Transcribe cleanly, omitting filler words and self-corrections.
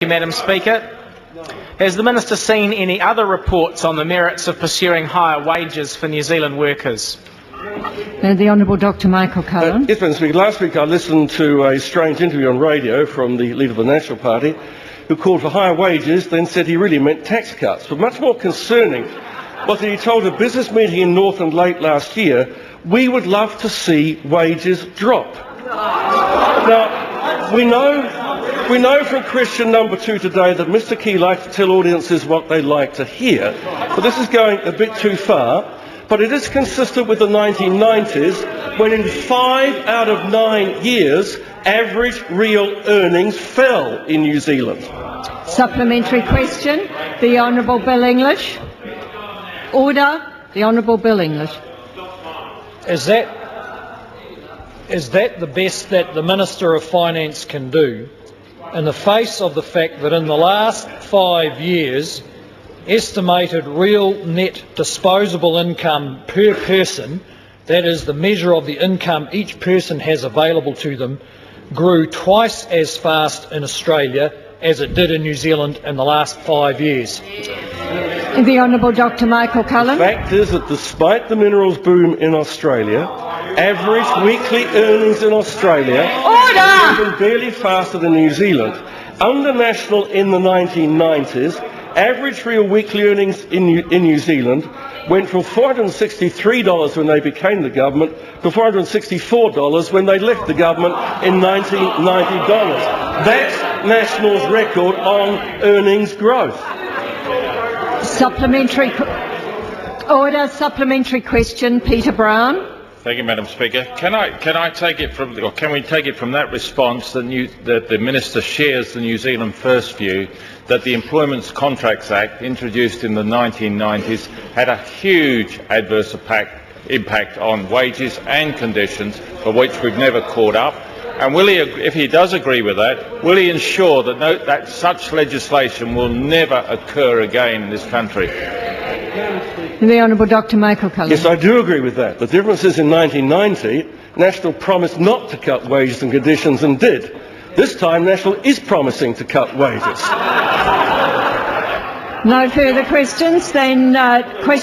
Madam Speaker. Has the Minister seen any other reports on the merits of pursuing higher wages for New Zealand workers? The Honourable Dr Michael Cullen. Yes, Madam Speaker. Last week I listened to a strange interview on radio from the leader of the National Party, who called for higher wages, then said he really meant tax cuts. But much more concerning was that he told a business meeting in Northland late last year, we would love to see wages drop. Now, we know from question number 2 today that Mr Key likes to tell audiences what they like to hear, but this is going a bit too far. But it is consistent with the 1990s, when in 5 out of 9 years, average real earnings fell in New Zealand. Supplementary question, the Honourable Bill English. Order, the Honourable Bill English. Is that the best that the Minister of Finance can do in the face of the fact that in the last 5 years, estimated real net disposable income per person, that is the measure of the income each person has available to them, grew twice as fast in Australia as it did in New Zealand in the last 5 years? The Honourable Dr Michael Cullen. The fact is that despite the minerals boom in Australia, average weekly earnings in Australia are even barely faster than New Zealand. Under National in the 1990s, average real weekly earnings in New Zealand went from $463 when they became the government to $464 when they left the government in 1990. That's National's record on earnings growth. Supplementary question, Peter Brown. Thank you, Madam Speaker. Can I take it from, or can we take it from that response that the Minister shares the New Zealand First view that the Employment Contracts Act, introduced in the 1990s, had a huge adverse impact on wages and conditions for which we've never caught up? And will he, if he does agree with that, will he ensure that such legislation will never occur again in this country? The Honourable Dr Michael Cullen. Yes, I do agree with that. The difference is in 1990, National promised not to cut wages and conditions and did. This time, National is promising to cut wages. No further questions. Then question